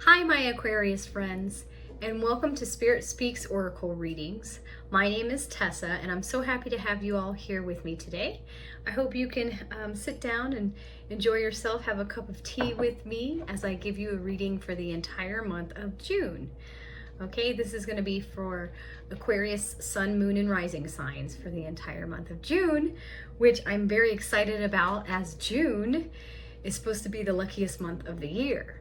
Hi, my Aquarius friends, and welcome to Spirit Speaks Oracle Readings. My name is Tessa, and I'm so happy to have you all here with me today. I hope you can sit down and enjoy yourself, have a cup of tea with me as I give you a reading for the entire month of June. Okay, this is going to be for Aquarius Sun, Moon, and Rising signs for the entire month of June, which I'm very excited about as June is supposed to be the luckiest month of the year.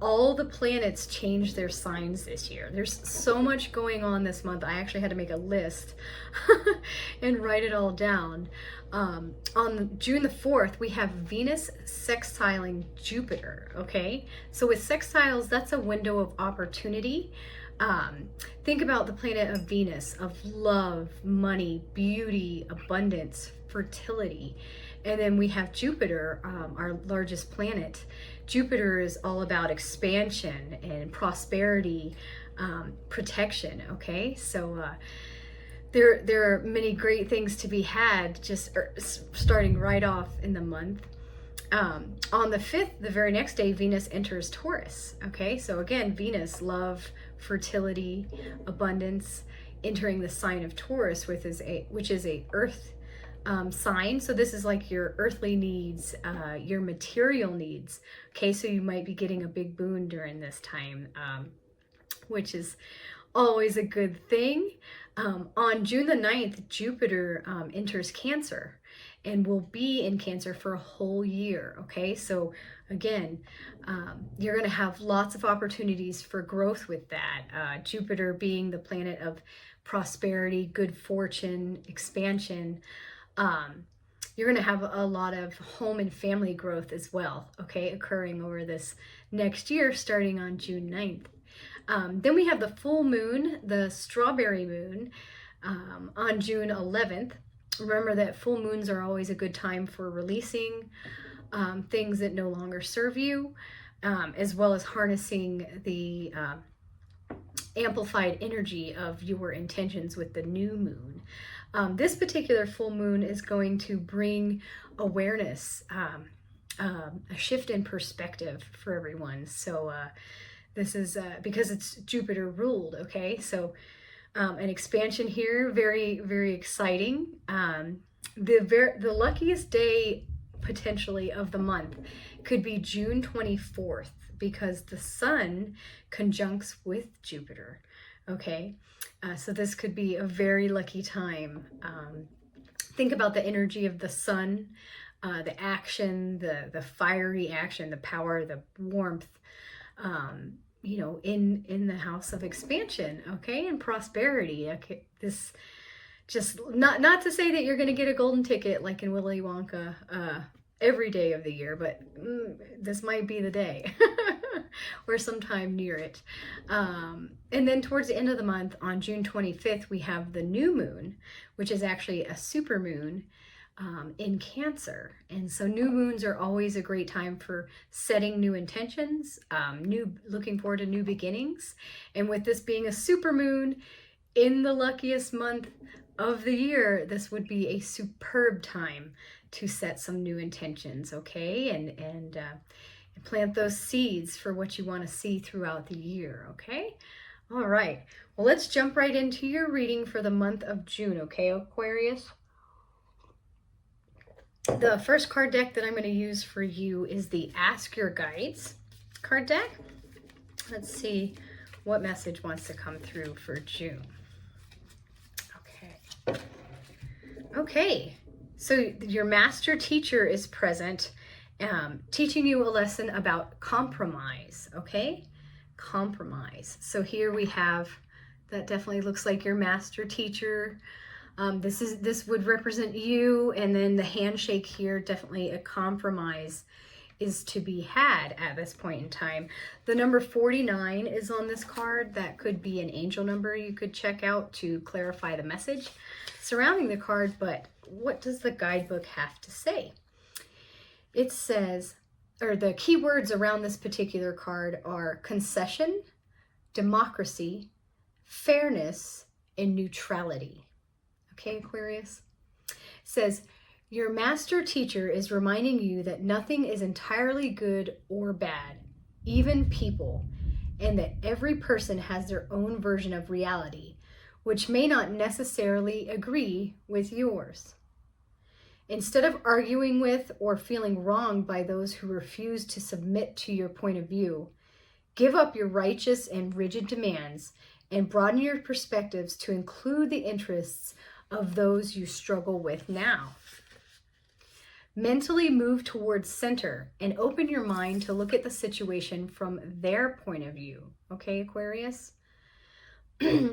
All the planets changed their signs this year. There's so much going on this month. I actually had to make a list and write it all down. On June the 4th, we have Venus sextiling Jupiter, okay? So with sextiles, that's a window of opportunity. Think about the planet of Venus, of love, money, beauty, abundance, fertility. And then we have Jupiter, our largest planet. Jupiter is all about expansion and prosperity, protection, okay? So there are many great things to be had just starting right off in the month. On the 5th, the very next day, Venus enters Taurus, okay? So again, Venus, love, fertility, abundance, entering the sign of Taurus, which is a earth sign. So this is like your earthly needs, your material needs. Okay, so you might be getting a big boon during this time, which is always a good thing. On June the 9th, Jupiter enters Cancer and will be in Cancer for a whole year. Okay, so again, you're going to have lots of opportunities for growth with that. Jupiter being the planet of prosperity, good fortune, expansion. You're going to have a lot of home and family growth as well, okay, occurring over this next year starting on June 9th. Then we have the full moon, the strawberry moon, on June 11th. Remember that full moons are always a good time for releasing things that no longer serve you, as well as harnessing the amplified energy of your intentions with the new moon. This particular full moon is going to bring awareness, a shift in perspective for everyone. So this is because it's Jupiter ruled, okay? So an expansion here, very, very exciting. The luckiest day potentially of the month could be June 24th because the sun conjuncts with Jupiter, okay? So this could be a very lucky time. Think about the energy of the sun, the action, the fiery action, the power, the warmth, you know, in the house of expansion, okay, and prosperity. Okay, this just not to say that you're going to get a golden ticket like in Willy Wonka every day of the year, but this might be the day or sometime near it. And then towards the end of the month, on June 25th, we have the new moon, which is actually a super moon in Cancer. And so new moons are always a great time for setting new intentions, looking forward to new beginnings. And with this being a super moon in the luckiest month of the year, this would be a superb time to set some new intentions, okay? And plant those seeds for what you want to see throughout the year, okay? All right, well, let's jump right into your reading for the month of June, okay, Aquarius? The first card deck that I'm going to use for you is the Ask Your Guides card deck. Let's see what message wants to come through for June. Okay, so your master teacher is present, teaching you a lesson about compromise, okay? Compromise. So here we have, that definitely looks like your master teacher. This would represent you, and then the handshake here, definitely a compromise is to be had at this point in time. The number 49 is on this card. That could be an angel number you could check out to clarify the message surrounding the card, but what does the guidebook have to say? It says, or the key words around this particular card are concession, democracy, fairness, and neutrality. Okay, Aquarius? It says, your master teacher is reminding you that nothing is entirely good or bad. even people, and that every person has their own version of reality, which may not necessarily agree with yours. Instead of arguing with or feeling wronged by those who refuse to submit to your point of view, give up your righteous and rigid demands and broaden your perspectives to include the interests of those you struggle with now. Mentally move towards center and open your mind to look at the situation from their point of view. Okay, Aquarius?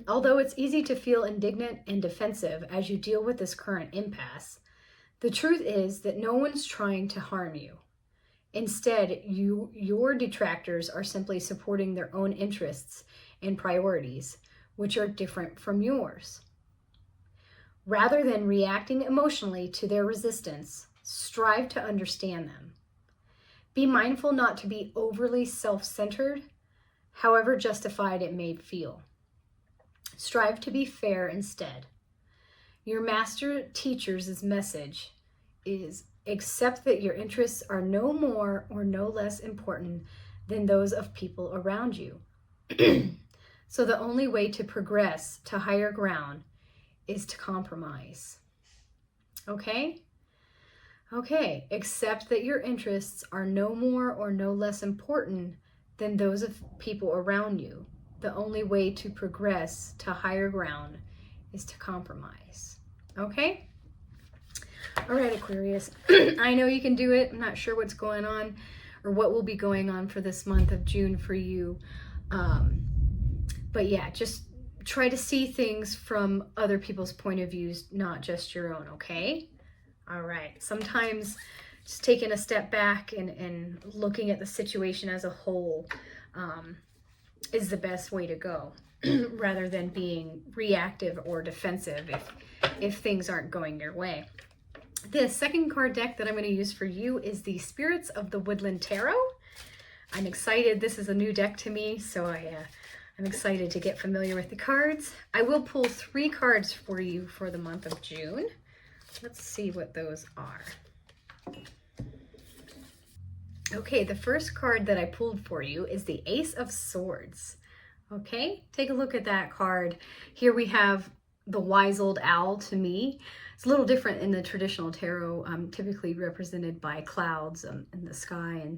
Although it's easy to feel indignant and defensive as you deal with this current impasse, the truth is that no one's trying to harm you. Instead, your detractors are simply supporting their own interests and priorities, which are different from yours. Rather than reacting emotionally to their resistance, strive to understand them. Be mindful not to be overly self-centered, however justified it may feel. Strive to be fair instead. Your master teacher's message is accept that your interests are no more or no less important than those of people around you. So the only way to progress to higher ground is to compromise. Okay? Okay, accept that your interests are no more or no less important than those of people around you. The only way to progress to higher ground is to compromise. Okay? All right, Aquarius. I know you can do it. I'm not sure what's going on or what will be going on for this month of June for you. But yeah, just try to see things from other people's point of views, not just your own, okay? All right. Sometimes just taking a step back and looking at the situation as a whole is the best way to go, rather than being reactive or defensive if things aren't going your way. The second card deck that I'm going to use for you is the Spirits of the Woodland Tarot. I'm excited. This is a new deck to me, so I'm excited to get familiar with the cards. I will pull 3 cards for you for the month of June. Let's see what those are. Okay, the first card that I pulled for you is the Ace of Swords. Okay, take a look at that card. Here we have the wise old owl. To me, it's a little different in the traditional tarot, typically represented by clouds in the sky.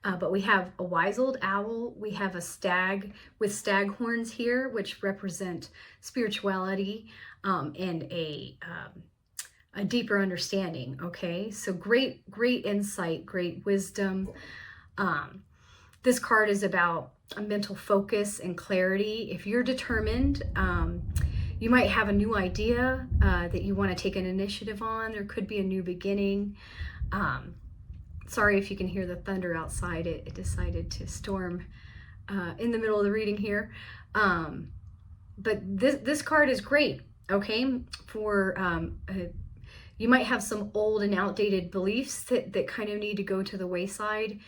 But we have a wise old owl. We have a stag with stag horns here, which represent spirituality and a deeper understanding. Okay, so great insight, great wisdom. This card is about a mental focus and clarity. If you're determined, you might have a new idea that you want to take an initiative on. There could be a new beginning. Sorry if you can hear the thunder outside. It decided to storm in the middle of the reading here. But this card is great, okay, for you might have some old and outdated beliefs that kind of need to go to the wayside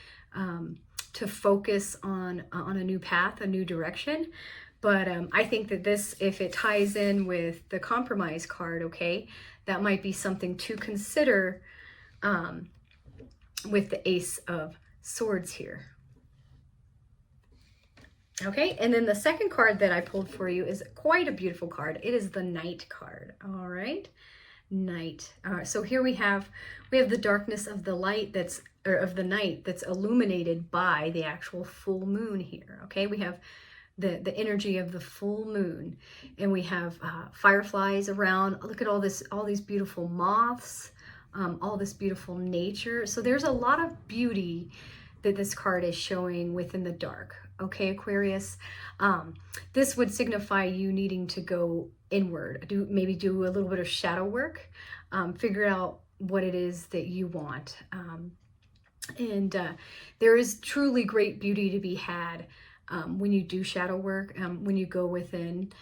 to focus on a new path, a new direction. But I think that this, if it ties in with the compromise card, okay, that might be something to consider with the Ace of Swords here. Okay, and then the second card that I pulled for you is quite a beautiful card. It is the Knight card. All right, Knight. So here we have the darkness of the light of the night that's illuminated by the actual full moon here. Okay, we have the energy of the full moon, and we have fireflies around. Look at all these beautiful moths, all this beautiful nature. So there's a lot of beauty that this card is showing within the dark. Okay, Aquarius, this would signify you needing to go inward, maybe do a little bit of shadow work, figure out what it is that you want. And there is truly great beauty to be had when you do shadow work, when you go within.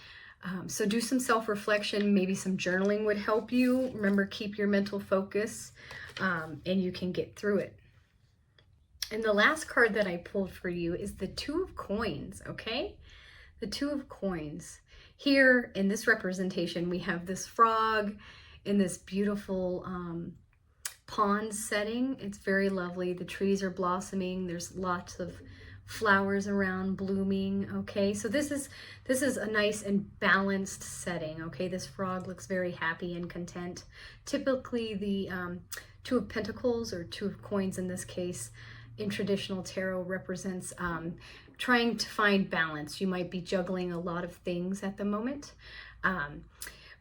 So do some self-reflection, maybe some journaling would help you. Remember, keep your mental focus, and you can get through it. And the last card that I pulled for you is the Two of Coins, okay? The Two of Coins. Here in this representation, we have this frog in this beautiful pond setting. It's very lovely. The trees are blossoming. There's lots of flowers around blooming. Okay, so this is a nice and balanced setting. Okay, this frog looks very happy and content. Typically the Two of Pentacles, or Two of Coins in this case, in traditional tarot represents trying to find balance. You might be juggling a lot of things at the moment,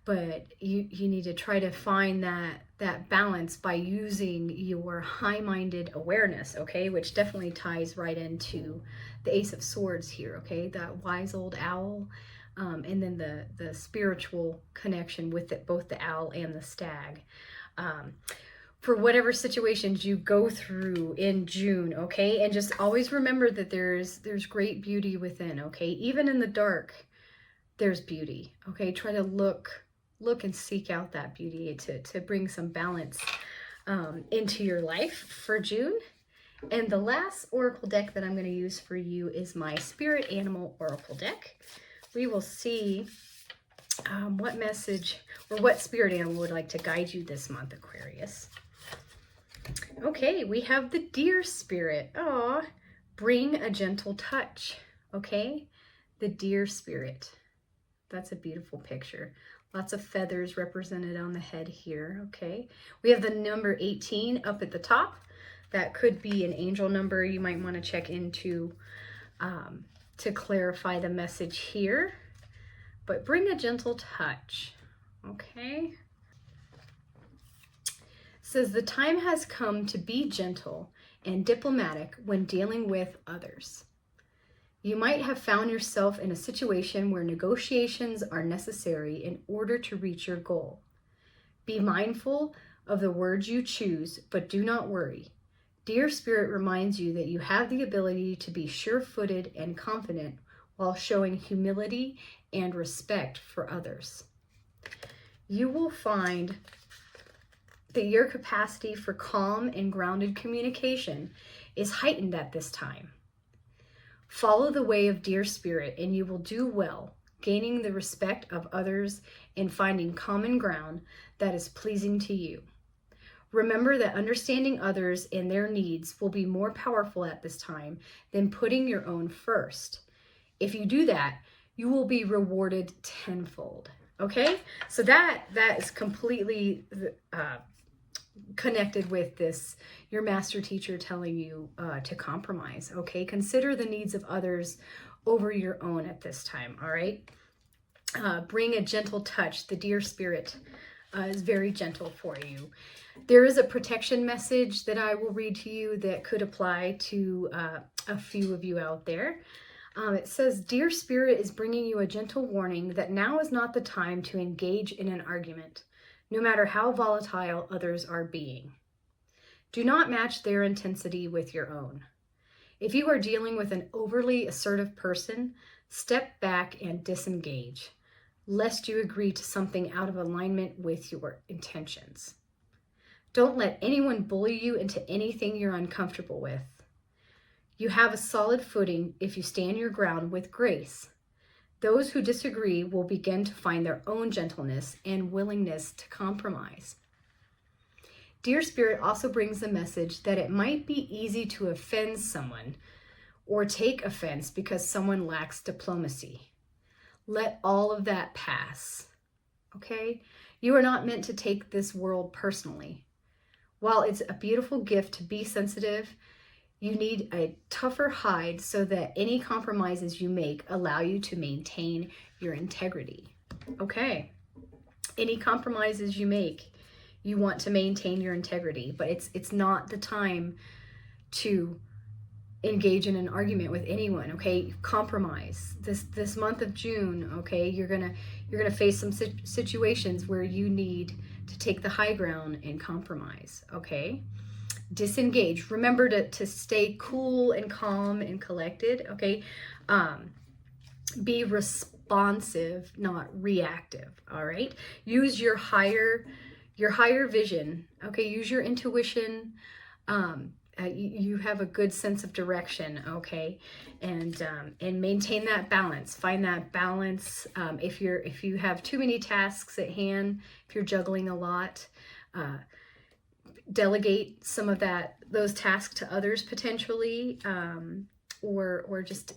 but you need to try to find that balance by using your high-minded awareness, okay, which definitely ties right into the Ace of Swords here, okay, that wise old owl, and then the spiritual connection with it, both the owl and the stag. For whatever situations you go through in June, okay? And just always remember that there's great beauty within, okay? Even in the dark, there's beauty, okay? Try to look and seek out that beauty to bring some balance into your life for June. And the last oracle deck that I'm going to use for you is my Spirit Animal Oracle deck. We will see what message or what spirit animal would like to guide you this month, Aquarius. Okay, we have the Deer Spirit. Aw, bring a gentle touch, okay? The Deer Spirit. That's a beautiful picture. Lots of feathers represented on the head here, okay? We have the number 18 up at the top. That could be an angel number you might want to check into to clarify the message here. But bring a gentle touch, okay? Says the time has come to be gentle and diplomatic when dealing with others. You might have found yourself in a situation where negotiations are necessary in order to reach your goal. Be mindful of the words you choose, but do not worry. Deer Spirit reminds you that you have the ability to be sure-footed and confident while showing humility and respect for others. You will find that your capacity for calm and grounded communication is heightened at this time. Follow the way of Deer Spirit and you will do well, gaining the respect of others and finding common ground that is pleasing to you. Remember that understanding others and their needs will be more powerful at this time than putting your own first. If you do that, you will be rewarded tenfold. Okay, so that is completely connected with this, your master teacher telling you to compromise. Okay, consider the needs of others over your own at this time. All right, bring a gentle touch. The Deer Spirit is very gentle for you. There is a protection message that I will read to you that could apply to a few of you out there. It says, Deer Spirit is bringing you a gentle warning that now is not the time to engage in an argument, no matter how volatile others are being. Do not match their intensity with your own. If you are dealing with an overly assertive person, step back and disengage, lest you agree to something out of alignment with your intentions. Don't let anyone bully you into anything you're uncomfortable with. You have a solid footing if you stand your ground with grace. Those who disagree will begin to find their own gentleness and willingness to compromise. Deer Spirit also brings the message that it might be easy to offend someone or take offense because someone lacks diplomacy. Let all of that pass, okay? You are not meant to take this world personally. While it's a beautiful gift to be sensitive, you need a tougher hide so that any compromises you make allow you to maintain your integrity. Okay. Any compromises you make, you want to maintain your integrity, but it's not the time to engage in an argument with anyone. Okay, compromise. This month of June, okay, you're gonna face some situations where you need to take the high ground and compromise. Okay. Disengage. Remember to stay cool and calm and collected, okay? Be responsive, not reactive, all right? Use your higher vision, okay? Use your intuition. You have a good sense of direction, okay? And maintain that balance. Find that balance. If you have too many tasks at hand, if you're juggling a lot, delegate some of those tasks to others potentially. or just,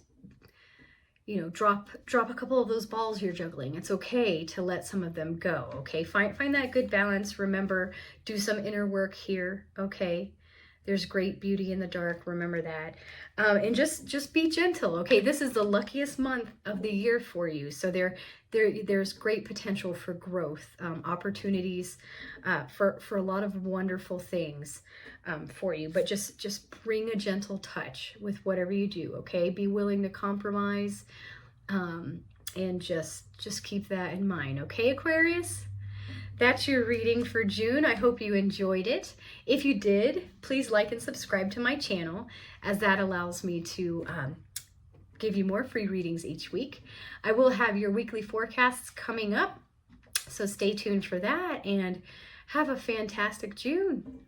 you know, drop a couple of those balls you're juggling. It's okay to let some of them go, okay? Find that good balance. Remember, do some inner work here, okay? There's great beauty in the dark, remember that. And just be gentle, okay? This is the luckiest month of the year for you. So there's great potential for growth, opportunities for a lot of wonderful things for you. But just bring a gentle touch with whatever you do, okay? Be willing to compromise, and just keep that in mind, okay, Aquarius? That's your reading for June. I hope you enjoyed it. If you did, please like and subscribe to my channel, as that allows me to give you more free readings each week. I will have your weekly forecasts coming up, so stay tuned for that, and have a fantastic June.